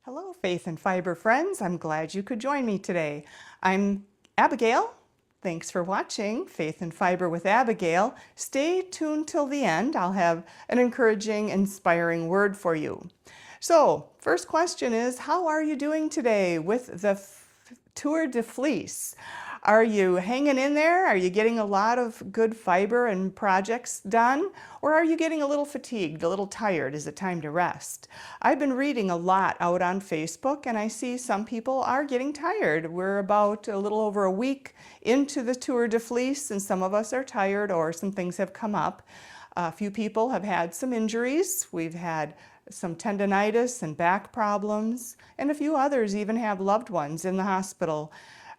Hello, Faith and Fiber friends. I'm glad you could join me today. I'm Abigail. Thanks for watching Faith and Fiber with Abigail. Stay tuned till the end. I'll have an encouraging, inspiring word for you. So, first question is, how are you doing today with the Tour de Fleece? Are you hanging in there? Are you getting a lot of good fiber and projects done? Or are you getting a little fatigued, a little tired? Is it time to rest? I've been reading a lot out on Facebook and I see some people are getting tired. We're about a little over a week into the Tour de Fleece and some of us are tired or some things have come up. A few people have had some injuries. We've had some tendonitis and back problems, and a few others even have loved ones in the hospital.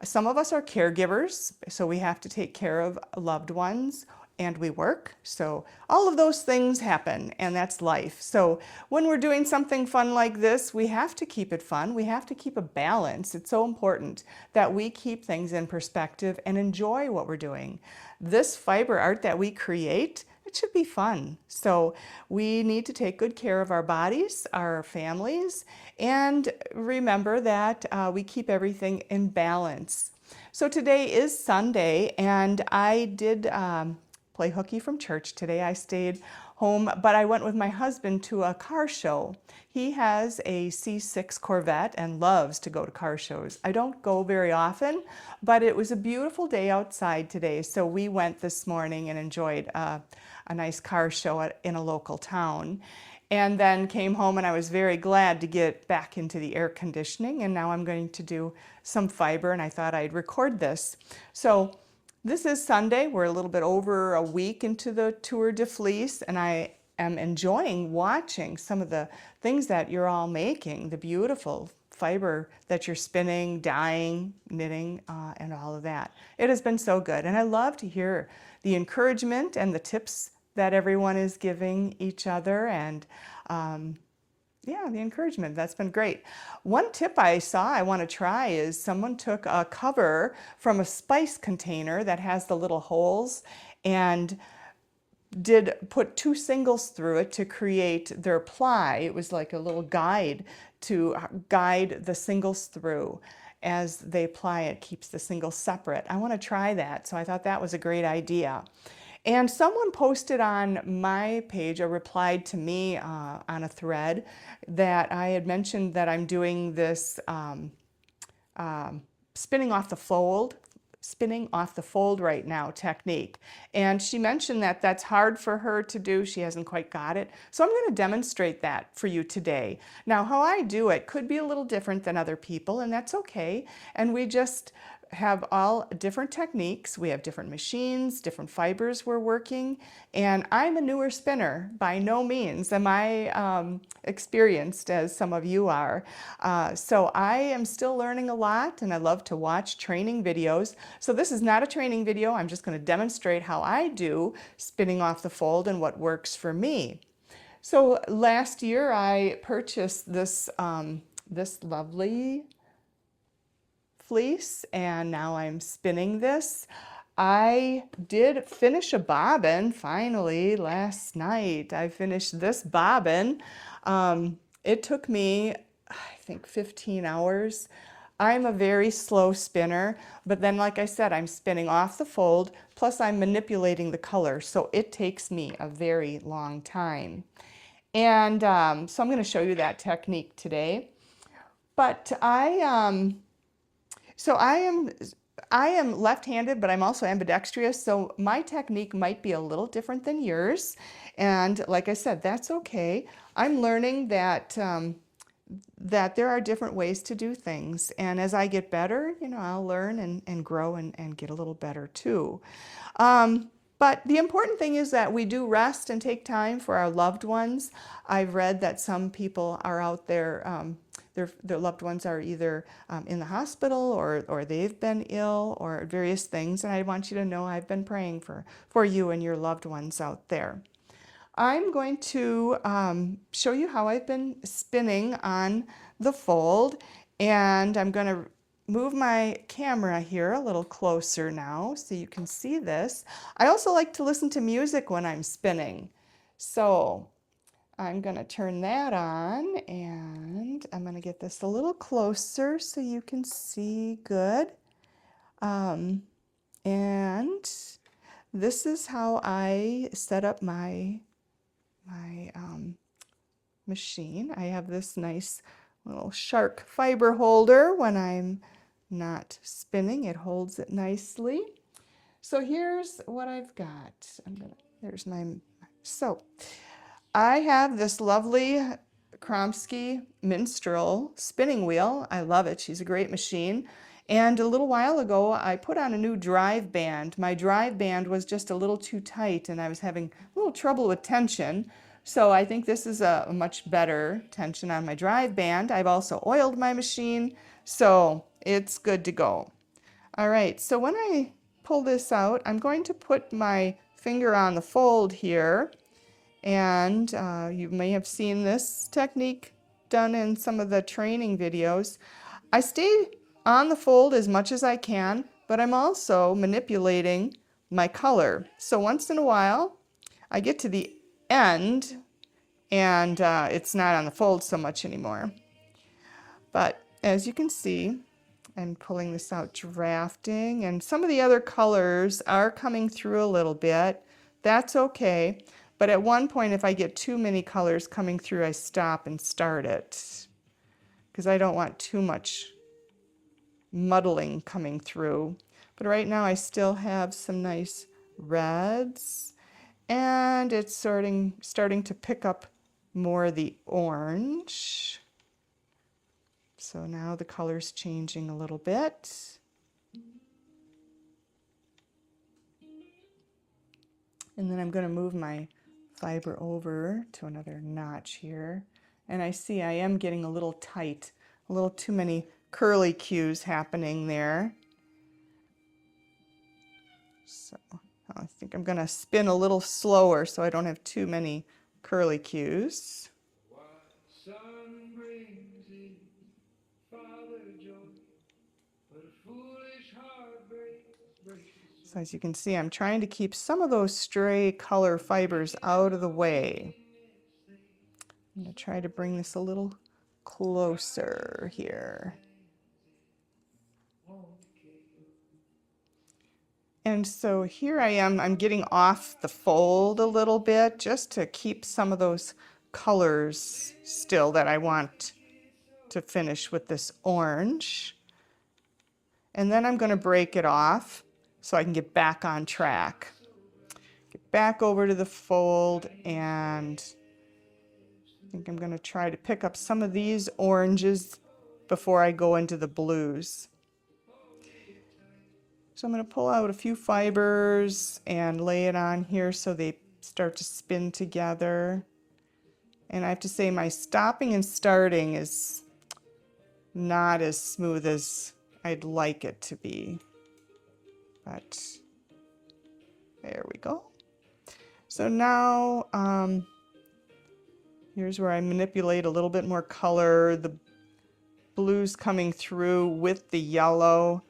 Some of us are caregivers, so we have to take care of loved ones, and we work. So all of those things happen, and that's life. So when we're doing something fun like this, we have to keep it fun. We have to keep a balance. It's so important that we keep things in perspective and enjoy what we're doing. This fiber art that we create, it should be fun. So we need to take good care of our bodies, our families, and remember that we keep everything in balance. So today is Sunday, and I did play hooky from church today. I stayed home, but I went with my husband to a car show. He has a C6 Corvette and loves to go to car shows. I don't go very often, but it was a beautiful day outside today, so we went this morning and enjoyed a nice car show in a local town. And then came home and I was very glad to get back into the air conditioning, and now I'm going to do some fiber, and I thought I'd record this. So this is Sunday. We're a little bit over a week into the Tour de Fleece, and I am enjoying watching some of the things that you're all making, the beautiful fiber that you're spinning, dyeing, knitting, and all of that. It has been so good, and I love to hear the encouragement and the tips that everyone is giving each other, and yeah, the encouragement. That's been great. One tip I saw I want to try is someone took a cover from a spice container that has the little holes and did put two singles through it to create their ply. It was like a little guide to guide the singles through. As they ply, it keeps the singles separate. I want to try that, so I thought that was a great idea. And someone posted on my page or replied to me on a thread that I had mentioned that I'm doing this spinning off the fold right now technique. And she mentioned that that's hard for her to do. She hasn't quite got it. So I'm going to demonstrate that for you today. Now, how I do it could be a little different than other people, and that's okay. And we just have all different techniques. We have different machines, different fibers we're working, and I'm a newer spinner. By no means am I experienced as some of you are. So I am still learning a lot, and I love to watch training videos. So this is not a training video. I'm just going to demonstrate how I do spinning off the fold and what works for me. So last year I purchased this lovely fleece, and now I'm spinning this. I did finish a bobbin finally last night. I finished this bobbin. It took me, I think, 15 hours. I'm a very slow spinner, but then like I said, I'm spinning off the fold, plus I'm manipulating the color, so it takes me a very long time. And so I'm going to show you that technique today. But I am left-handed, but I'm also ambidextrous, so my technique might be a little different than yours. And like I said, that's okay. I'm learning that that there are different ways to do things. And as I get better, you know, I'll learn and grow and get a little better too. But the important thing is that we do rest and take time for our loved ones. I've read that some people are out there, their loved ones are either in the hospital or they've been ill or various things. And I want you to know I've been praying for you and your loved ones out there. I'm going to show you how I've been spinning on the fold, and I'm going to move my camera here a little closer now so you can see this. I also like to listen to music when I'm spinning, so I'm going to turn that on, and I'm going to get this a little closer so you can see good. And this is how I set up my machine. I have this nice little shark fiber holder when I'm not spinning. It holds it nicely. So here's what I've got. There's my, so I have this lovely Kromsky Minstrel spinning wheel. I love it. She's a great machine. And a little while ago, I put on a new drive band. My drive band was just a little too tight and I was having a little trouble with tension. So I think this is a much better tension on my drive band. I've also oiled my machine, so it's good to go. All right, so when I pull this out, I'm going to put my finger on the fold here. And you may have seen this technique done in some of the training videos. I stay on the fold as much as I can, but I'm also manipulating my color. So once in a while, I get to the end and it's not on the fold so much anymore. But as you can see, I'm pulling this out, drafting, and some of the other colors are coming through a little bit. That's okay. But at one point, if I get too many colors coming through, I stop and start it because I don't want too much muddling coming through. But right now, I still have some nice reds, and it's starting to pick up more of the orange. So now the color's changing a little bit. And then I'm going to move my fiber over to another notch here. And I see I am getting a little tight, a little too many curly cues happening there. So I think I'm going to spin a little slower so I don't have too many curly cues. So as you can see, I'm trying to keep some of those stray color fibers out of the way. I'm going to try to bring this a little closer here. And so here I am, I'm getting off the fold a little bit just to keep some of those colors still that I want to finish with this orange. And then I'm going to break it off so I can get back on track. Get back over to the fold, and I think I'm going to try to pick up some of these oranges before I go into the blues. So I'm going to pull out a few fibers and lay it on here so they start to spin together. And I have to say my stopping and starting is not as smooth as I'd like it to be. But there we go. So now here's where I manipulate a little bit more color. The blue's coming through with the yellow.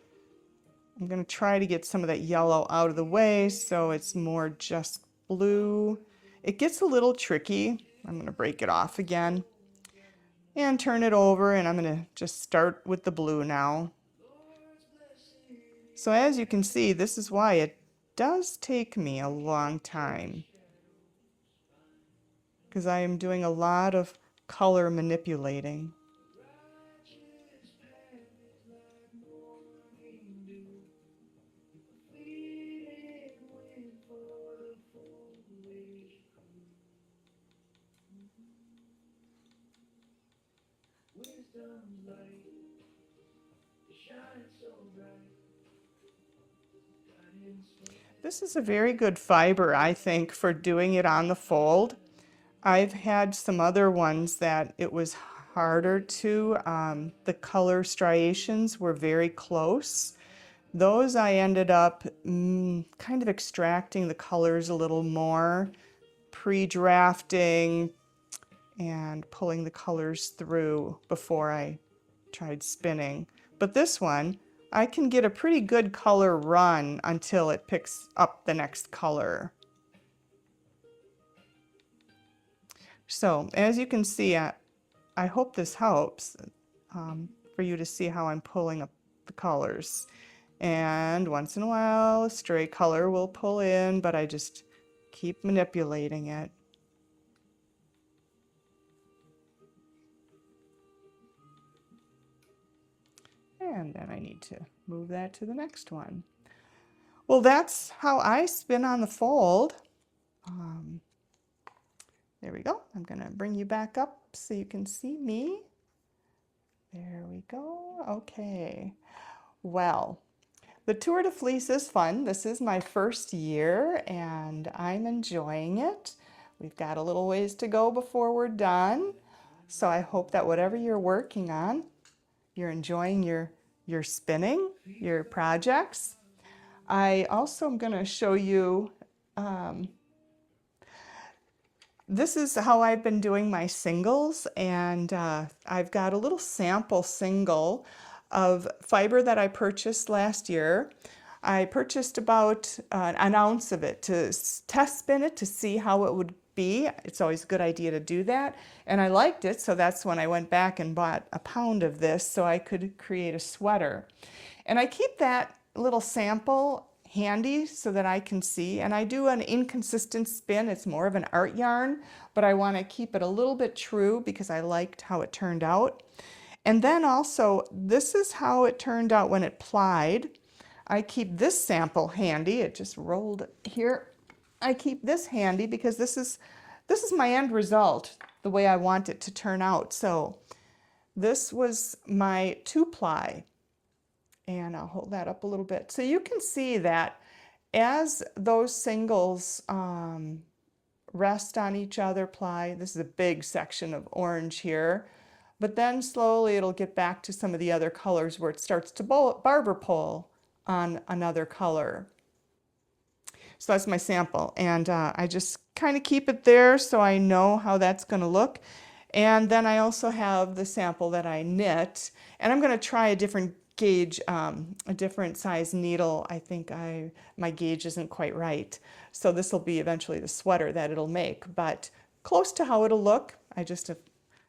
I'm going to try to get some of that yellow out of the way so it's more just blue. It gets a little tricky. I'm going to break it off again and turn it over, and I'm going to just start with the blue now. So as you can see, this is why it does take me a long time, because I am doing a lot of color manipulating. This is a very good fiber, I think, for doing it on the fold. I've had some other ones that it was harder to. The color striations were very close. Those I ended up kind of extracting the colors a little more, pre-drafting and pulling the colors through before I tried spinning. But this one, I can get a pretty good color run until it picks up the next color. So as you can see, I hope this helps. for you to see how I'm pulling up the colors. And once in a while, a stray color will pull in, but I just keep manipulating it. And then I need to move that to the next one. Well, that's how I spin on the fold. There we go. I'm going to bring you back up so you can see me. There we go. Okay. Well, the Tour de Fleece is fun. This is my first year and I'm enjoying it. We've got a little ways to go before we're done. So I hope that whatever you're working on, you're enjoying your spinning, your projects. I also am going to show you, this is how I've been doing my singles, and I've got a little sample single of fiber that I purchased last year. I purchased about an ounce of it to test spin it to see how it would be. It's always a good idea to do that. And I liked it, so that's when I went back and bought a pound of this so I could create a sweater. And I keep that little sample handy so that I can see, and I do an inconsistent spin. It's more of an art yarn, but I want to keep it a little bit true because I liked how it turned out. And then also, this is how it turned out when it plied. I keep this sample handy. It just rolled here. I keep this handy because this is my end result, the way I want it to turn out. So this was my 2-ply. And I'll hold that up a little bit. So you can see that as those singles rest on each other, ply, this is a big section of orange here, but then slowly it'll get back to some of the other colors where it starts to barber pole on another color. So that's my sample, and I just kind of keep it there so I know how that's going to look. And then I also have the sample that I knit, and I'm going to try a different gauge, a different size needle. I think my gauge isn't quite right. So this will be eventually the sweater that it'll make, but close to how it'll look. I just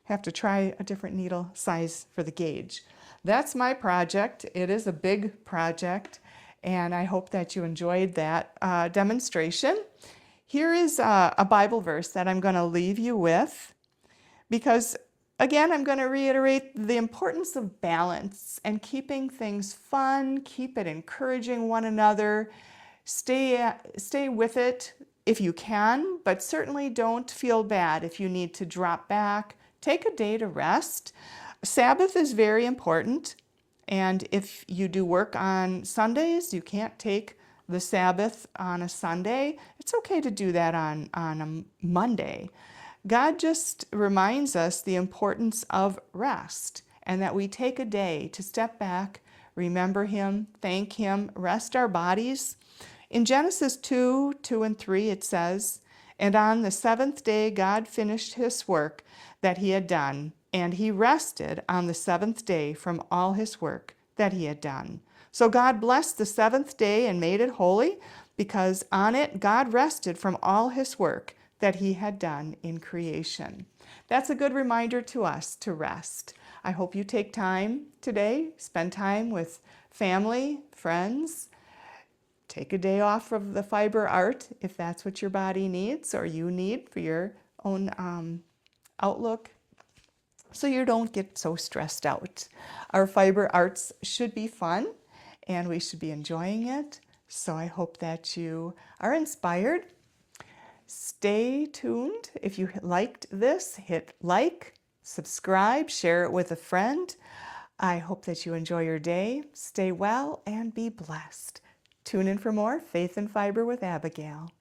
have to try a different needle size for the gauge. That's my project. It is a big project, and I hope that you enjoyed that demonstration. Here is a Bible verse that I'm going to leave you with, because again, I'm going to reiterate the importance of balance and keeping things fun, keep it encouraging one another, stay with it if you can, but certainly don't feel bad if you need to drop back. Take a day to rest. Sabbath is very important, and if you do work on Sundays, you can't take the Sabbath on a Sunday. It's okay to do that on a Monday. God just reminds us the importance of rest and that we take a day to step back, remember Him, thank Him, rest our bodies. In Genesis 2:2 and 3, it says, "And on the seventh day God finished His work that He had done, and He rested on the seventh day from all His work that He had done." So God blessed the seventh day and made it holy, because on it God rested from all His work that He had done in creation. That's a good reminder to us to rest. I hope you take time today, spend time with family, friends. Take a day off of the fiber art if that's what your body needs or you need for your own outlook, so you don't get so stressed out. Our fiber arts should be fun and we should be enjoying it. So I hope that you are inspired. Stay tuned. If you liked this, hit like, subscribe, share it with a friend. I hope that you enjoy your day. Stay well and be blessed. Tune in for more Faith and Fiber with Abigail.